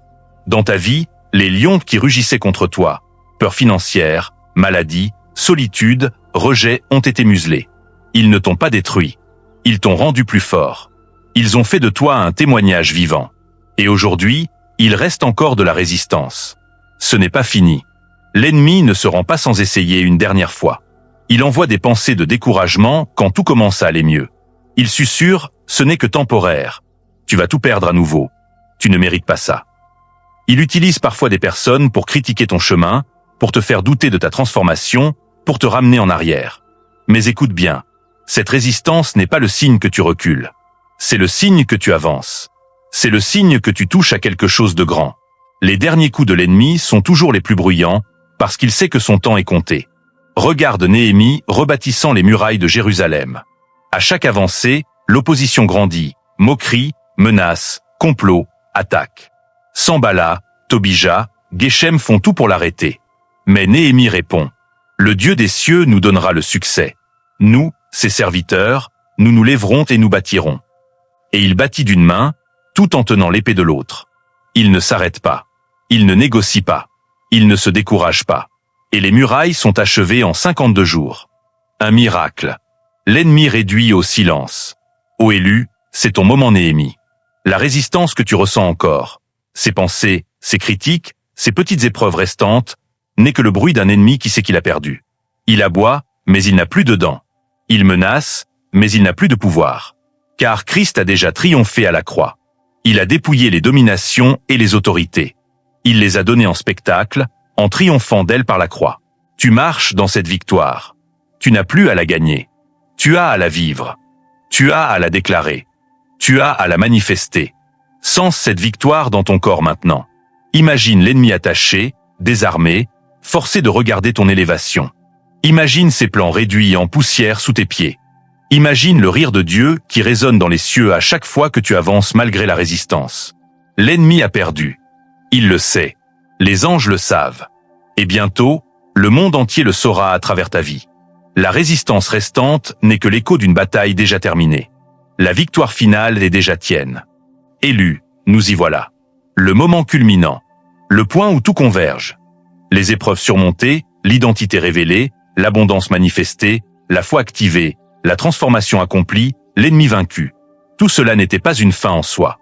Dans ta vie, les lions qui rugissaient contre toi, peur financière, maladie, solitude, rejet ont été muselés. Ils ne t'ont pas détruit. Ils t'ont rendu plus fort. Ils ont fait de toi un témoignage vivant. Et aujourd'hui, il reste encore de la résistance. Ce n'est pas fini. L'ennemi ne se rend pas sans essayer une dernière fois. Il envoie des pensées de découragement quand tout commence à aller mieux. Il susurre, ce n'est que temporaire. Tu vas tout perdre à nouveau. Tu ne mérites pas ça. Il utilise parfois des personnes pour critiquer ton chemin, pour te faire douter de ta transformation, pour te ramener en arrière. Mais écoute bien, cette résistance n'est pas le signe que tu recules. C'est le signe que tu avances. C'est le signe que tu touches à quelque chose de grand. Les derniers coups de l'ennemi sont toujours les plus bruyants, parce qu'il sait que son temps est compté. Regarde Néhémie rebâtissant les murailles de Jérusalem. À chaque avancée, l'opposition grandit, moqueries, menaces, complots, attaques. Sambala, Tobija, Geshem font tout pour l'arrêter. Mais Néhémie répond, « Le Dieu des cieux nous donnera le succès. Nous, ses serviteurs, nous nous lèverons et nous bâtirons. » Et il bâtit d'une main, tout en tenant l'épée de l'autre. Il ne s'arrête pas. Il ne négocie pas. Il ne se décourage pas. Et les murailles sont achevées en 52 jours. Un miracle. L'ennemi réduit au silence. Ô élu, c'est ton moment Néhémie. La résistance que tu ressens encore, ces pensées, ces critiques, ces petites épreuves restantes, n'est que le bruit d'un ennemi qui sait qu'il a perdu. Il aboie, mais il n'a plus de dents. Il menace, mais il n'a plus de pouvoir. Car Christ a déjà triomphé à la croix. Il a dépouillé les dominations et les autorités. Il les a données en spectacle, en triomphant d'elles par la croix. Tu marches dans cette victoire. Tu n'as plus à la gagner. Tu as à la vivre. Tu as à la déclarer. Tu as à la manifester. Sens cette victoire dans ton corps maintenant. Imagine l'ennemi attaché, désarmé, forcé de regarder ton élévation. Imagine ses plans réduits en poussière sous tes pieds. Imagine le rire de Dieu qui résonne dans les cieux à chaque fois que tu avances malgré la résistance. L'ennemi a perdu. Il le sait. Les anges le savent. Et bientôt, le monde entier le saura à travers ta vie. La résistance restante n'est que l'écho d'une bataille déjà terminée. La victoire finale est déjà tienne. Élu, nous y voilà. Le moment culminant. Le point où tout converge. Les épreuves surmontées, l'identité révélée, l'abondance manifestée, la foi activée, la transformation accomplie, l'ennemi vaincu. Tout cela n'était pas une fin en soi.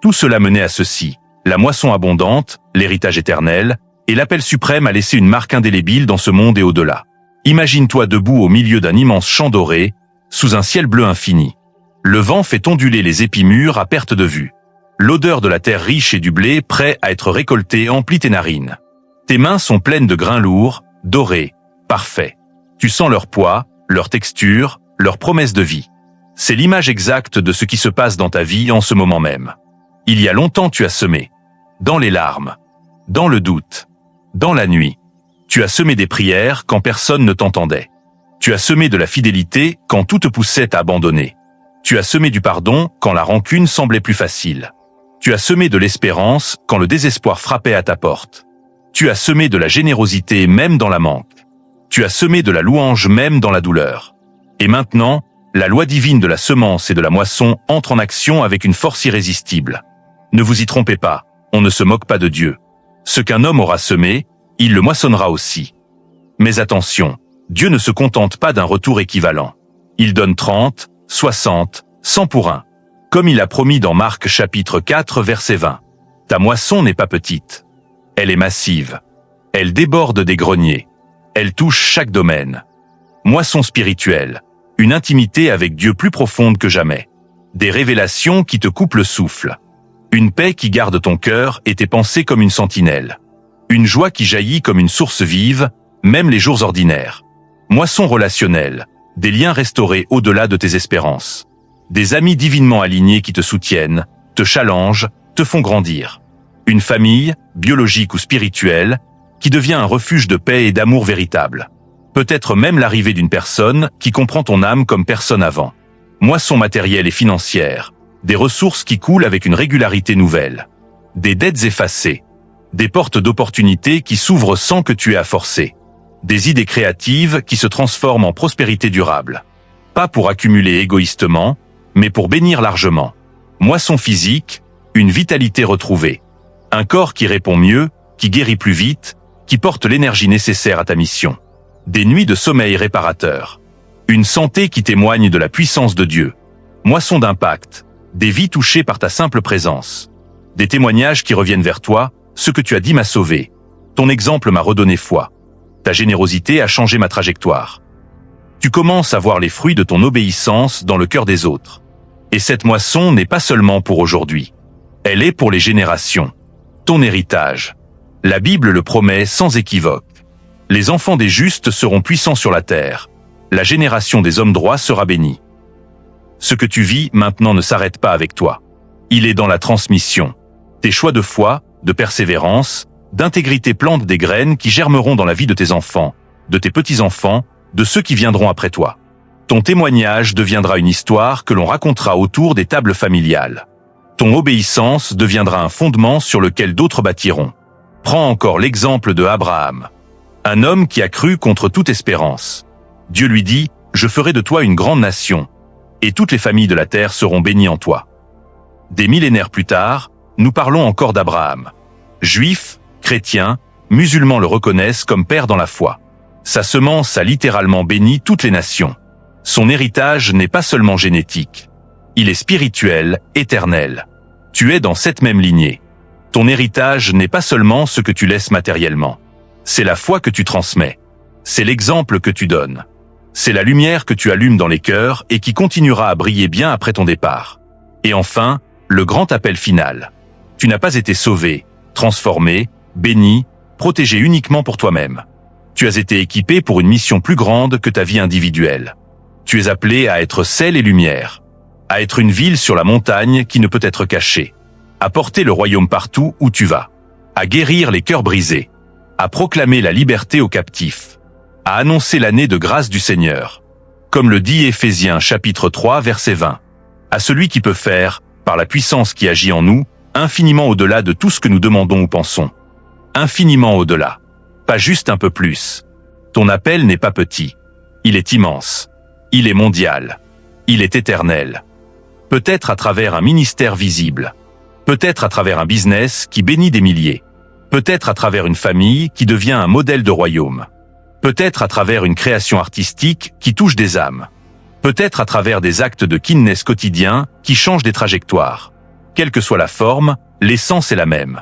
Tout cela menait à ceci, la moisson abondante, l'héritage éternel, et l'appel suprême à laisser une marque indélébile dans ce monde et au-delà. Imagine-toi debout au milieu d'un immense champ doré, sous un ciel bleu infini. Le vent fait onduler les épis mûrs à perte de vue. L'odeur de la terre riche et du blé prêt à être récolté emplit tes narines. Tes mains sont pleines de grains lourds, dorés, parfaits. Tu sens leur poids, leur texture, leur promesse de vie. C'est l'image exacte de ce qui se passe dans ta vie en ce moment même. Il y a longtemps tu as semé. Dans les larmes. Dans le doute. Dans la nuit. Tu as semé des prières quand personne ne t'entendait. Tu as semé de la fidélité quand tout te poussait à abandonner. Tu as semé du pardon quand la rancune semblait plus facile. Tu as semé de l'espérance quand le désespoir frappait à ta porte. Tu as semé de la générosité même dans la manque. Tu as semé de la louange même dans la douleur. Et maintenant, la loi divine de la semence et de la moisson entre en action avec une force irrésistible. Ne vous y trompez pas, on ne se moque pas de Dieu. Ce qu'un homme aura semé, il le moissonnera aussi. Mais attention, Dieu ne se contente pas d'un retour équivalent. Il donne 30, 60, 100 pour un. Comme il a promis dans Marc chapitre 4 verset 20. Ta moisson n'est pas petite. Elle est massive. Elle déborde des greniers. Elle touche chaque domaine. Moisson spirituelle. Une intimité avec Dieu plus profonde que jamais. Des révélations qui te coupent le souffle. Une paix qui garde ton cœur et tes pensées comme une sentinelle. Une joie qui jaillit comme une source vive, même les jours ordinaires. Moisson relationnelle. Des liens restaurés au-delà de tes espérances. Des amis divinement alignés qui te soutiennent, te challengent, te font grandir. Une famille, biologique ou spirituelle, qui devient un refuge de paix et d'amour véritable. Peut-être même l'arrivée d'une personne qui comprend ton âme comme personne avant. Moisson matérielle et financière. Des ressources qui coulent avec une régularité nouvelle. Des dettes effacées. Des portes d'opportunités qui s'ouvrent sans que tu aies à forcer. Des idées créatives qui se transforment en prospérité durable. Pas pour accumuler égoïstement, mais pour bénir largement. Moisson physique, une vitalité retrouvée. Un corps qui répond mieux, qui guérit plus vite, qui porte l'énergie nécessaire à ta mission. Des nuits de sommeil réparateur. Une santé qui témoigne de la puissance de Dieu. Moisson d'impact. Des vies touchées par ta simple présence. Des témoignages qui reviennent vers toi, ce que tu as dit m'a sauvé. Ton exemple m'a redonné foi. Ta générosité a changé ma trajectoire. Tu commences à voir les fruits de ton obéissance dans le cœur des autres. Et cette moisson n'est pas seulement pour aujourd'hui. Elle est pour les générations. Ton héritage. La Bible le promet sans équivoque. Les enfants des justes seront puissants sur la terre. La génération des hommes droits sera bénie. Ce que tu vis maintenant ne s'arrête pas avec toi. Il est dans la transmission. Tes choix de foi, de persévérance, d'intégrité plantent des graines qui germeront dans la vie de tes enfants, de tes petits-enfants, de ceux qui viendront après toi. Ton témoignage deviendra une histoire que l'on racontera autour des tables familiales. Ton obéissance deviendra un fondement sur lequel d'autres bâtiront. Prends encore l'exemple de Abraham. Un homme qui a cru contre toute espérance. Dieu lui dit, « Je ferai de toi une grande nation, et toutes les familles de la terre seront bénies en toi. » Des millénaires plus tard, nous parlons encore d'Abraham. Juifs, chrétiens, musulmans le reconnaissent comme père dans la foi. Sa semence a littéralement béni toutes les nations. Son héritage n'est pas seulement génétique. Il est spirituel, éternel. Tu es dans cette même lignée. Ton héritage n'est pas seulement ce que tu laisses matériellement. C'est la foi que tu transmets. C'est l'exemple que tu donnes. C'est la lumière que tu allumes dans les cœurs et qui continuera à briller bien après ton départ. Et enfin, le grand appel final. Tu n'as pas été sauvé, transformé, béni, protégé uniquement pour toi-même. Tu as été équipé pour une mission plus grande que ta vie individuelle. Tu es appelé à être sel et lumière, à être une ville sur la montagne qui ne peut être cachée, à porter le royaume partout où tu vas, à guérir les cœurs brisés, à proclamer la liberté aux captifs, à annoncer l'année de grâce du Seigneur, comme le dit Éphésiens chapitre 3 verset 20, à celui qui peut faire, par la puissance qui agit en nous, infiniment au-delà de tout ce que nous demandons ou pensons. Infiniment au-delà. Pas juste un peu plus. Ton appel n'est pas petit. Il est immense. Il est mondial. Il est éternel. Peut-être à travers un ministère visible. Peut-être à travers un business qui bénit des milliers. Peut-être à travers une famille qui devient un modèle de royaume. Peut-être à travers une création artistique qui touche des âmes. Peut-être à travers des actes de kindness quotidiens qui changent des trajectoires. Quelle que soit la forme, l'essence est la même.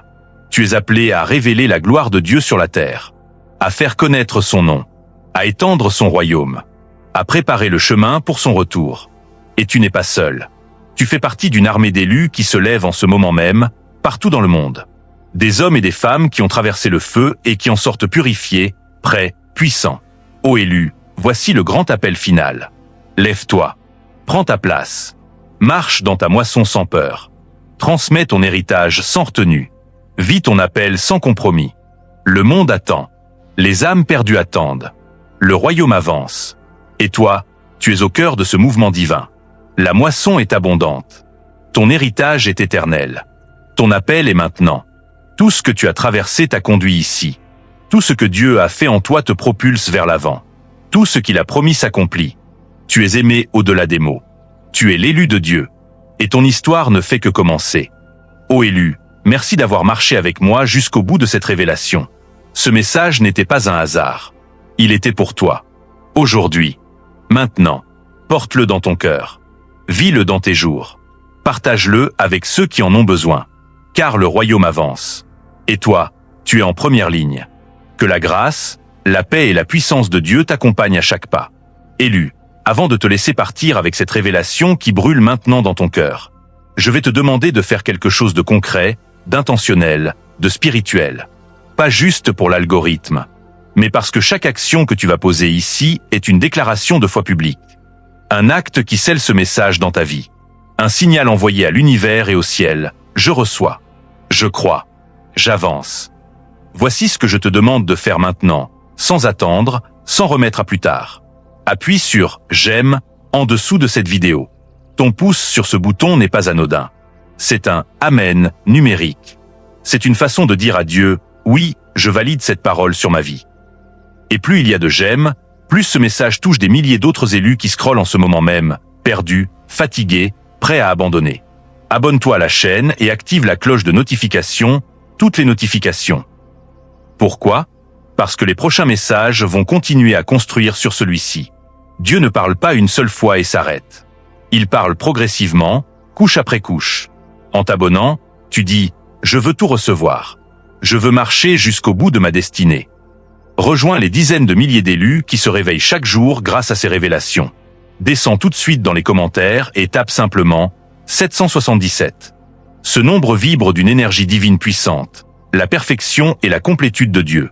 Tu es appelé à révéler la gloire de Dieu sur la terre, à faire connaître son nom, à étendre son royaume, à préparer le chemin pour son retour. Et tu n'es pas seul. Tu fais partie d'une armée d'élus qui se lève en ce moment même, partout dans le monde. Des hommes et des femmes qui ont traversé le feu et qui en sortent purifiés, prêts, puissants. Ô élu, voici le grand appel final. Lève-toi. Prends ta place. Marche dans ta moisson sans peur. Transmets ton héritage sans retenue. Vis ton appel sans compromis. Le monde attend. Les âmes perdues attendent. Le royaume avance. Et toi, tu es au cœur de ce mouvement divin. La moisson est abondante. Ton héritage est éternel. Ton appel est maintenant. Tout ce que tu as traversé t'a conduit ici. Tout ce que Dieu a fait en toi te propulse vers l'avant. Tout ce qu'il a promis s'accomplit. Tu es aimé au-delà des mots. Tu es l'élu de Dieu. Et ton histoire ne fait que commencer. Ô élu, merci d'avoir marché avec moi jusqu'au bout de cette révélation. Ce message n'était pas un hasard. Il était pour toi. Aujourd'hui. Maintenant. Porte-le dans ton cœur. Vis-le dans tes jours. Partage-le avec ceux qui en ont besoin. Car le royaume avance. Et toi, tu es en première ligne. Que la grâce, la paix et la puissance de Dieu t'accompagnent à chaque pas. Élu, avant de te laisser partir avec cette révélation qui brûle maintenant dans ton cœur, je vais te demander de faire quelque chose de concret, d'intentionnel, de spirituel. Pas juste pour l'algorithme, mais parce que chaque action que tu vas poser ici est une déclaration de foi publique. Un acte qui scelle ce message dans ta vie. Un signal envoyé à l'univers et au ciel. Je reçois. Je crois. J'avance. Voici ce que je te demande de faire maintenant, sans attendre, sans remettre à plus tard. Appuie sur « J'aime » en dessous de cette vidéo. Ton pouce sur ce bouton n'est pas anodin. C'est un « Amen » numérique. C'est une façon de dire à Dieu « Oui, je valide cette parole sur ma vie ». Et plus il y a de « J'aime », plus ce message touche des milliers d'autres élus qui scrollent en ce moment même, perdus, fatigués, prêts à abandonner. Abonne-toi à la chaîne et active la cloche de notification, toutes les notifications. Pourquoi ? Parce que les prochains messages vont continuer à construire sur celui-ci. Dieu ne parle pas une seule fois et s'arrête. Il parle progressivement, couche après couche. En t'abonnant, tu dis « Je veux tout recevoir. Je veux marcher jusqu'au bout de ma destinée ». Rejoins les dizaines de milliers d'élus qui se réveillent chaque jour grâce à ces révélations. Descends tout de suite dans les commentaires et tape simplement 777. Ce nombre vibre d'une énergie divine puissante, la perfection et la complétude de Dieu.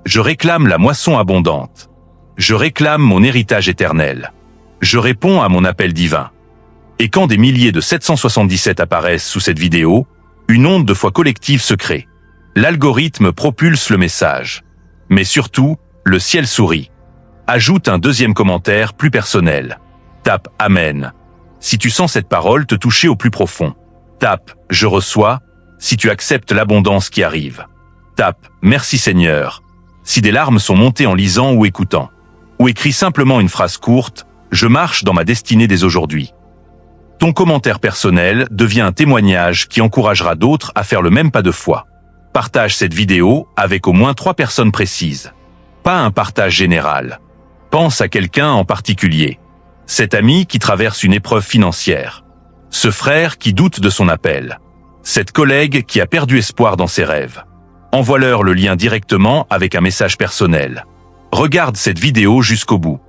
Je réclame la moisson abondante. Je réclame mon héritage éternel. Je réponds à mon appel divin. Et quand des milliers de 777 apparaissent sous cette vidéo, une onde de foi collective se crée. L'algorithme propulse le message. Mais surtout, le ciel sourit. Ajoute un deuxième commentaire plus personnel. Tape « Amen » si tu sens cette parole te toucher au plus profond. Tape « Je reçois » si tu acceptes l'abondance qui arrive. Tape « Merci Seigneur » si des larmes sont montées en lisant ou écoutant. Ou écris simplement une phrase courte « Je marche dans ma destinée dès aujourd'hui ». Ton commentaire personnel devient un témoignage qui encouragera d'autres à faire le même pas de foi. Partage cette vidéo avec au moins 3 personnes précises. Pas un partage général. Pense à quelqu'un en particulier. Cet ami qui traverse une épreuve financière. Ce frère qui doute de son appel. Cette collègue qui a perdu espoir dans ses rêves. Envoie-leur le lien directement avec un message personnel. Regarde cette vidéo jusqu'au bout.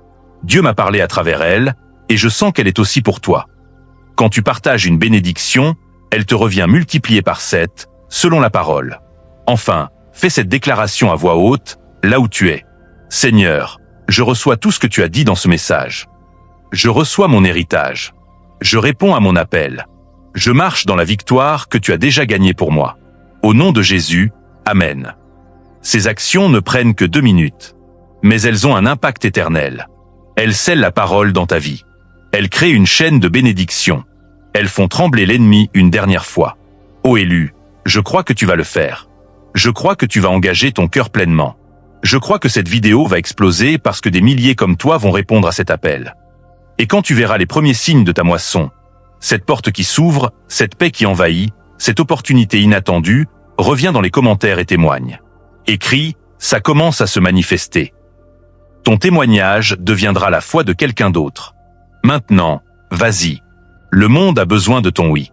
Dieu m'a parlé à travers elle, et je sens qu'elle est aussi pour toi. Quand tu partages une bénédiction, elle te revient multipliée par 7, selon la parole. Enfin, fais cette déclaration à voix haute, là où tu es. Seigneur, je reçois tout ce que tu as dit dans ce message. Je reçois mon héritage. Je réponds à mon appel. Je marche dans la victoire que tu as déjà gagnée pour moi. Au nom de Jésus, Amen. Ces actions ne prennent que 2 minutes. Mais elles ont un impact éternel. Elles scellent la parole dans ta vie. Elles créent une chaîne de bénédiction. Elles font trembler l'ennemi une dernière fois. Ô élu, je crois que tu vas le faire. Je crois que tu vas engager ton cœur pleinement. Je crois que cette vidéo va exploser parce que des milliers comme toi vont répondre à cet appel. Et quand tu verras les premiers signes de ta moisson, cette porte qui s'ouvre, cette paix qui envahit, cette opportunité inattendue, reviens dans les commentaires et témoigne. Écris, ça commence à se manifester. Ton témoignage deviendra la foi de quelqu'un d'autre. Maintenant, vas-y. Le monde a besoin de ton oui.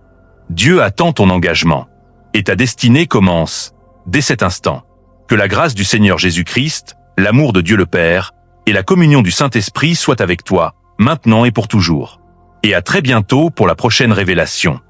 Dieu attend ton engagement. Et ta destinée commence, dès cet instant. Que la grâce du Seigneur Jésus-Christ, l'amour de Dieu le Père, et la communion du Saint-Esprit soient avec toi, maintenant et pour toujours. Et à très bientôt pour la prochaine révélation.